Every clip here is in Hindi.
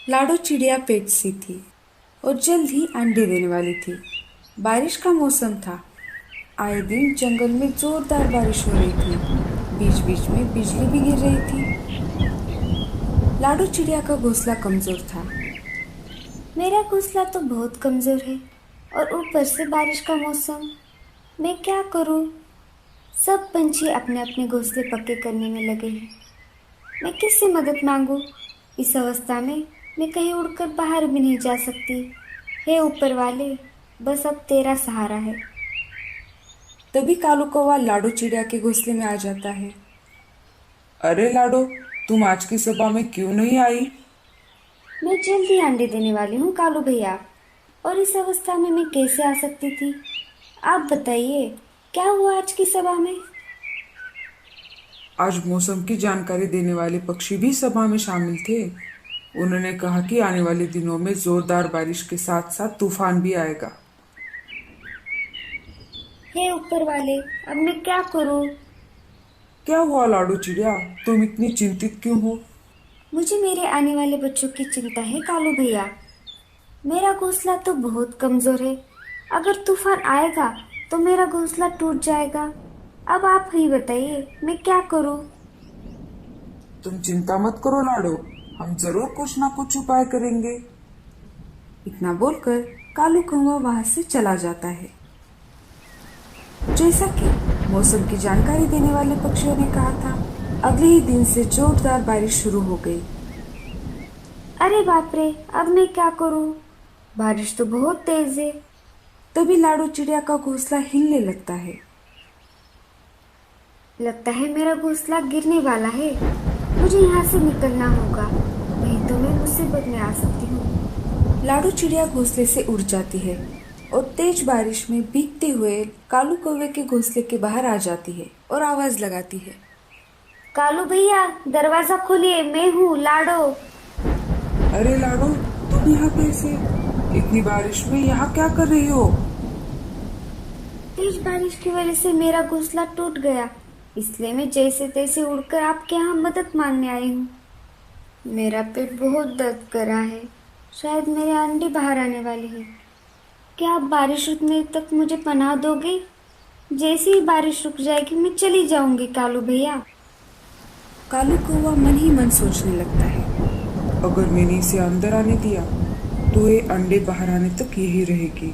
लाडो चिड़िया पेट सी थी और जल्द ही अंडे देने वाली थी। बारिश का मौसम था। आए दिन जंगल में जोरदार बारिश हो रही थी। बीच बीच में बिजली भी गिर रही थी। लाडो चिड़िया का घोंसला कमजोर था। मेरा घोंसला तो बहुत कमजोर है और ऊपर से बारिश का मौसम। मैं क्या करूं? सब पंछी अपने अपने घोंसले पक्के करने में लगे हैं। मैं किससे मदद मांगू? इस अवस्था में मैं कहीं उड़कर बाहर भी नहीं जा सकती। हे ऊपर वाले, बस अब तेरा सहारा है। तभी कालू कौवा लाडो चिड़िया के घोंसले में आ जाता है। अरे लाडो, तुम आज की सभा में क्यों नहीं आई? मैं जल्दी अंडे देने वाली हूँ कालू भैया, और इस अवस्था में मैं कैसे आ सकती थी? आप बताइए, क्या हुआ आज की सभा में? आज मौसम की जानकारी देने वाले पक्षी भी सभा में शामिल थे। उन्होंने कहा कि आने वाले दिनों में जोरदार बारिश के साथ साथ तूफान भी आएगा। हे ऊपर वाले, अब मैं क्या करूँ? क्या हुआ लाडो चिड़िया, तुम इतनी चिंतित क्यों हो? मुझे मेरे आने वाले बच्चों की चिंता है कालू भैया। मेरा घोंसला तो बहुत कमजोर है। अगर तूफान आएगा तो मेरा घोंसला टूट जाएगा। अब आप ही बताइए, मैं क्या करूं? तुम चिंता मत करो लाडो, हम जरूर कुछ ना कुछ उपाय करेंगे। इतना बोलकर कालू कौवा वहां से चला जाता है। जैसा कि मौसम की जानकारी देने वाले पक्षियों ने कहा था, अगले ही दिन से जोरदार बारिश शुरू हो गई। अरे बाप रे, अब मैं क्या करूं? बारिश तो बहुत तेज है। तभी लाडो चिड़िया का घोंसला हिलने लगता है। लगता है मेरा घोंसला गिरने वाला है। मुझे यहाँ से निकलना होगा, नहीं तो मैं मुसीबत में आ सकती हूँ। लाडो चिड़िया घोंसले से उड़ जाती है और तेज बारिश में भीगते हुए कालू कौवे के घोंसले के बाहर आ जाती है और आवाज लगाती है। कालू भैया, दरवाजा खोलिए, मैं हूँ लाडो। अरे लाडो, तुम यहाँ कैसे? इतनी बारिश में यहाँ क्या कर रही हो? तेज बारिश की वजह से मेरा घोंसला टूट गया, इसलिए मैं जैसे तैसे उड़कर आपके यहाँ मदद मांगने आई हूँ। मेरा पेट बहुत दर्द कर रहा है। शायद मेरे अंडे बाहर आने वाले हैं। क्या आप बारिश रुकने तक मुझे पनाह दोगे? जैसे ही बारिश रुक जाएगी मैं चली जाऊंगी कालू भैया। कालू कौवा मन ही मन सोचने लगता है। अगर मैंने इसे अंदर आने दिया तो ये अंडे बाहर आने तक यही रहेगी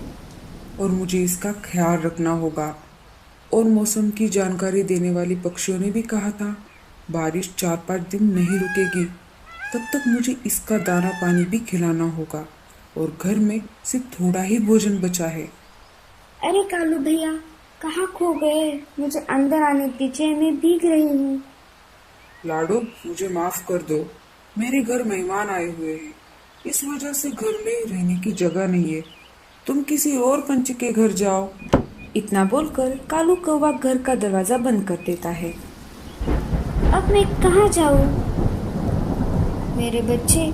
और मुझे इसका ख्याल रखना होगा। और मौसम की जानकारी देने वाले पक्षियों ने भी कहा था, बारिश 4-5 दिन नहीं रुकेगी। तब तक मुझे इसका दाना पानी भी खिलाना होगा और घर में सिर्फ थोड़ा ही भोजन बचा है। अरे कालू भैया, कहाँ खो गए? मुझे अंदर आने दीजिए, मैं भीग रही हूँ। लाडो, मुझे माफ कर दो। मेरे घर मेहमान आए हुए हैं, इस वजह से घर में रहने की जगह नहीं है। तुम किसी और पंछी के घर जाओ। इतना बोलकर कालू कौवा घर का दरवाजा बंद कर देता है। अब मैं कहाँ जाऊँ? मेरे बच्चे,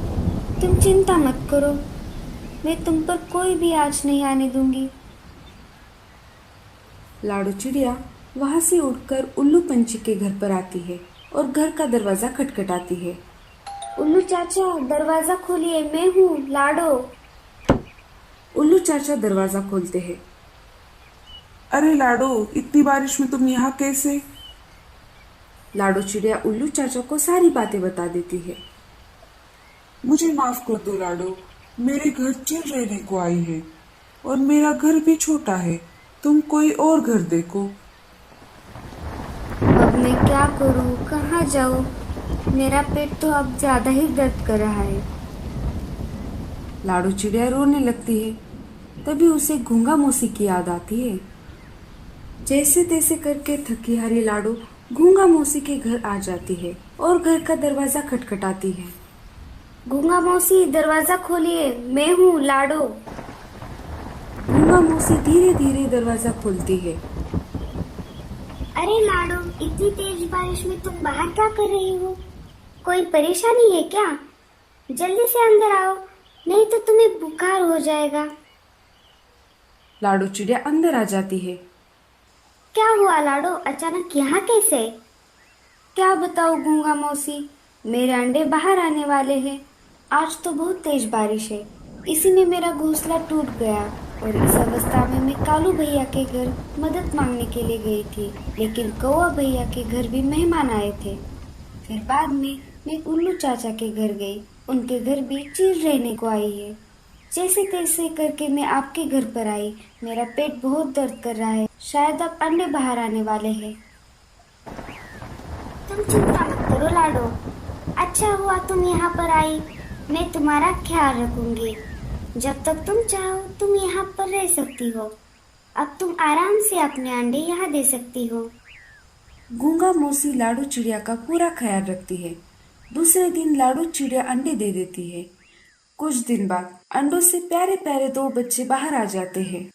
तुम चिंता मत करो, मैं तुम पर कोई भी आँच नहीं आने दूंगी। लाडो चिड़िया वहां से उड़कर उल्लू पंछी के घर पर आती है और घर का दरवाजा खटखटाती है। उल्लू चाचा, दरवाजा खोलिए, मैं हूँ लाडो। उल्लू चाचा दरवाजा खोलते हैं। अरे लाडो, इतनी बारिश में तुम यहाँ कैसे? लाडो चिड़िया उल्लू चाचा को सारी बातें बता देती है। मुझे माफ कर दो लाडो, मेरे घर चिल रहने को आई है और मेरा घर भी छोटा है। तुम कोई और घर देखो। अब मैं क्या करूँ, कहाँ जाऊँ? मेरा पेट तो अब ज्यादा ही दर्द कर रहा है। लाडो चिड़िया रोने लगती है। तभी उसे गूंगा मौसी की याद आती है। जैसे तैसे करके थकी हारी लाडो गूंगा मौसी के घर आ जाती है और घर का दरवाजा खटखटाती है। गूंगा मौसी, दरवाजा खोलिए, मैं हूँ लाडो। गूंगा मौसी धीरे धीरे दरवाजा खोलती है। अरे लाडो, इतनी तेज बारिश में तुम बाहर क्या कर रही हो? कोई परेशानी है क्या? जल्दी से अंदर आओ, नहीं तो तुम्हें बुखार हो जाएगा। लाडो चिड़िया अंदर आ जाती है। क्या हुआ लाडो, अचानक यहाँ कैसे? क्या बताओ गूंगा मौसी, मेरे अंडे बाहर आने वाले हैं आज तो बहुत तेज बारिश है। इसी में मेरा घोंसला टूट गया और इस अवस्था में मैं कालू भैया के घर मदद मांगने के लिए गई थी, लेकिन कौवा भैया के घर भी मेहमान आए थे। फिर बाद में मैं उल्लू चाचा के घर गई। उनके घर भी चील रहने को आई है। जैसे तैसे करके मैं आपके घर पर आई। मेरा पेट बहुत दर्द कर रहा है। शायद अब अंडे बाहर आने वाले हैं। तुम चिंता मत करो लाडो। अच्छा हुआ तुम यहाँ पर आई। मैं तुम्हारा ख्याल रखूंगी। जब तक तुम चाहो तुम यहाँ पर रह सकती हो। अब तुम आराम से अपने अंडे यहाँ दे सकती हो। गूंगा मौसी लाडू चिड़िया का पूरा ख्याल रखती है। दूसरे दिन लाडू चिड़िया अंडे दे देती है। कुछ दिन बाद अंडों से प्यारे प्यारे दो बच्चे बाहर आ जाते हैं।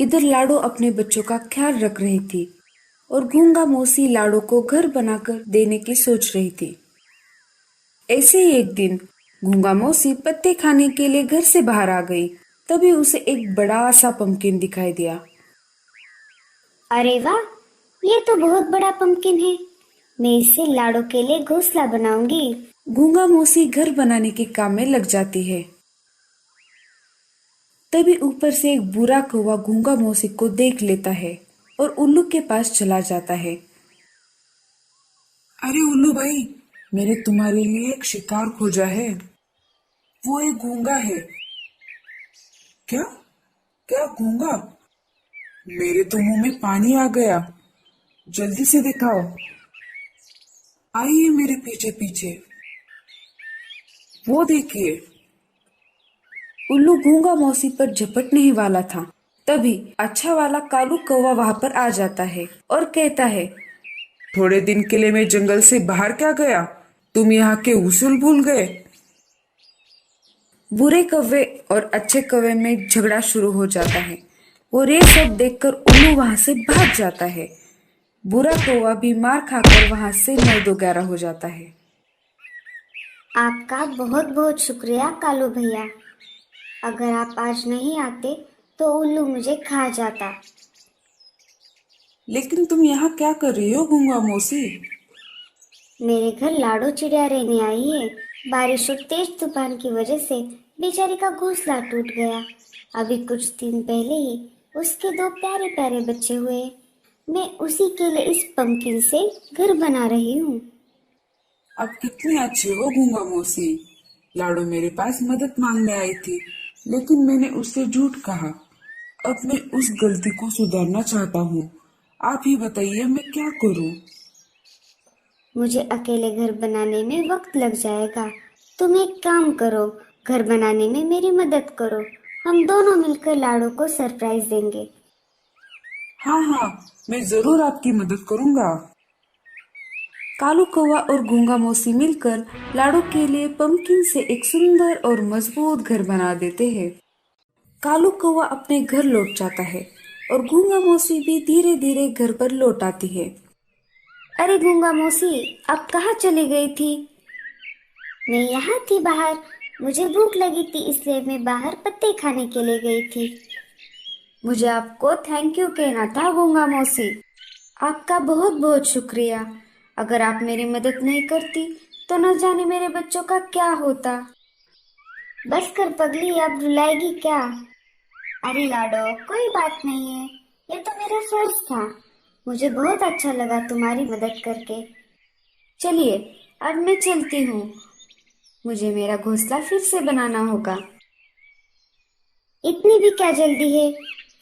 इधर लाडो अपने बच्चों का ख्याल रख रही थी और गूंगा मौसी लाडो को घर बनाकर देने की सोच रही थी। ऐसे ही एक दिन गूंगा मौसी पत्ते खाने के लिए घर से बाहर आ गई। तभी उसे एक बड़ा सा पंपकिन दिखाई दिया। अरे वाह, ये तो बहुत बड़ा पंपकिन है। मैं इससे लाडो के लिए घोंसला बनाऊंगी। गूंगा मौसी घर बनाने के काम में लग जाती है। तभी ऊपर से एक बुरा कौवा गूंगा मौसी को देख लेता है और उल्लू के पास चला जाता है। अरे उल्लू भाई, मैंने तुम्हारे लिए एक शिकार खोजा है। वो एक गूंगा है। क्या? क्या गूंगा? मेरे तो मुंह में पानी आ गया। जल्दी से दिखाओ। आइए मेरे पीछे पीछे। वो देखिए। उल्लू गूंगा मौसी पर झपटने ही वाला था। तभी अच्छा वाला कालू कौवा वहां पर आ जाता है और कहता है, थोड़े दिन के लिए मैं जंगल से बाहर क्या गया? तुम यहाँ के उसूल भूल गए? बुरे कौवे और अच्छे कौवे में झगड़ा शुरू हो जाता है और ये सब देखकर उल्लू वहां से भाग जाता है। बुरा कौवा भी मार खाकर वहां से 9-11 हो जाता है। आपका बहुत बहुत शुक्रिया कालू भैया। अगर आप आज नहीं आते तो उल्लू मुझे खा जाता। लेकिन तुम यहाँ क्या कर रही हो गूंगा मौसी? मेरे घर लाडो चिड़िया रहने आई है। बारिश और तेज तूफान की वजह से बेचारी का घोंसला टूट गया। अभी कुछ दिन पहले ही उसके दो प्यारे प्यारे बच्चे हुए। मैं उसी के लिए इस पंपकिन से घर बना रही हूँ। अब कितनी अच्छी हो गूंगा मौसी। लाडो मेरे पास मदद मांगने आई थी, लेकिन मैंने उससे झूठ कहा। अब मैं उस गलती को सुधारना चाहता हूँ। आप ही बताइए मैं क्या करूँ? मुझे अकेले घर बनाने में वक्त लग जाएगा। तुम एक काम करो, घर बनाने में मेरी मदद करो। हम दोनों मिलकर लाडो को सरप्राइज देंगे। हाँ हाँ, मैं जरूर आपकी मदद करूँगा। कालू कौवा और गूंगा मौसी मिलकर लाडो के लिए पंपकिन से एक सुंदर और मजबूत घर बना देते हैं। कालू कौवा अपने घर लौट जाता है और गूंगा मौसी भी धीरे धीरे घर पर लौट आती है। अरे गूंगा मौसी, अब कहाँ चली गई थी? मैं यहाँ थी बाहर। मुझे भूख लगी थी इसलिए मैं बाहर पत्ते खाने के लिए गई थी। मुझे आपको थैंक यू कहना था गूंगा मौसी। आपका बहुत बहुत शुक्रिया। अगर आप मेरी मदद नहीं करती तो न जाने मेरे बच्चों का क्या होता। बस कर पगली, अब रुलाएगी क्या? अरे लाडो, कोई बात नहीं है। ये तो मेरा फर्ज था। मुझे बहुत अच्छा लगा तुम्हारी मदद करके। चलिए अब मैं चलती हूँ। मुझे मेरा घोंसला फिर से बनाना होगा। इतनी भी क्या जल्दी है?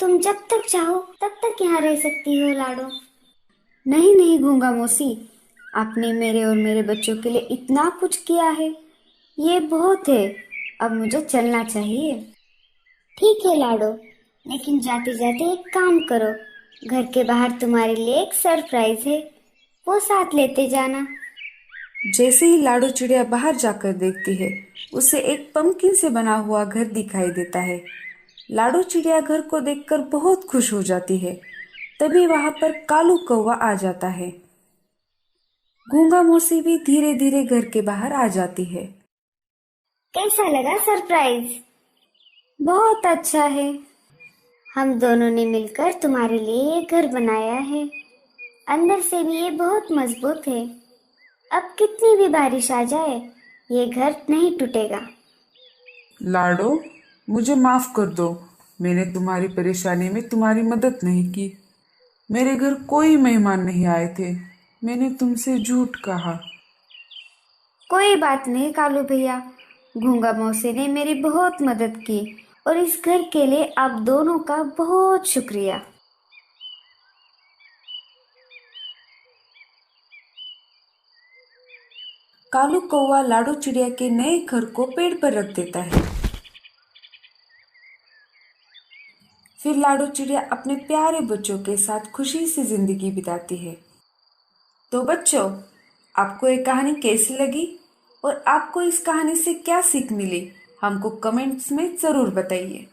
तुम जब तक चाहो तब तक यहाँ रह सकती हो लाडो। नहीं नहीं गूंगा मौसी, आपने मेरे और मेरे बच्चों के लिए इतना कुछ किया है, ये बहुत है। अब मुझे चलना चाहिए। ठीक है लाडो, लेकिन जाते जाते एक काम करो। घर के बाहर तुम्हारे लिए एक सरप्राइज है, वो साथ लेते जाना। जैसे ही लाडो चिड़िया बाहर जाकर देखती है, उसे एक पंपकिन से बना हुआ घर दिखाई देता है। लाडो चिड़िया घर को देखकर बहुत खुश हो जाती है। तभी वहां पर कालू कौवा आ जाता है। गूंगा मौसी भी धीरे धीरे घर के बाहर आ जाती है। कैसा लगा सरप्राइज? बहुत अच्छा है। हम दोनों ने मिलकर तुम्हारे लिए ये घर बनाया है। अंदर से भी ये बहुत मजबूत है। अब कितनी भी बारिश आ जाए, ये घर नहीं टूटेगा। लाडो, मुझे माफ कर दो। मैंने तुम्हारी परेशानी में तुम्हारी मदद नहीं की। मेरे घर कोई मेहमान नहीं आए थे। मैंने तुमसे झूठ कहा। कोई बात नहीं कालू भैया, गूंगा मौसी ने मेरी बहुत मदद की और इस घर के लिए आप दोनों का बहुत शुक्रिया। कालू कौवा लाडो चिड़िया के नए घर को पेड़ पर रख देता है। फिर लाडो चिड़िया अपने प्यारे बच्चों के साथ खुशी से जिंदगी बिताती है। तो बच्चों, आपको ये कहानी कैसी लगी और आपको इस कहानी से क्या सीख मिली, हमको कमेंट्स में जरूर बताइए।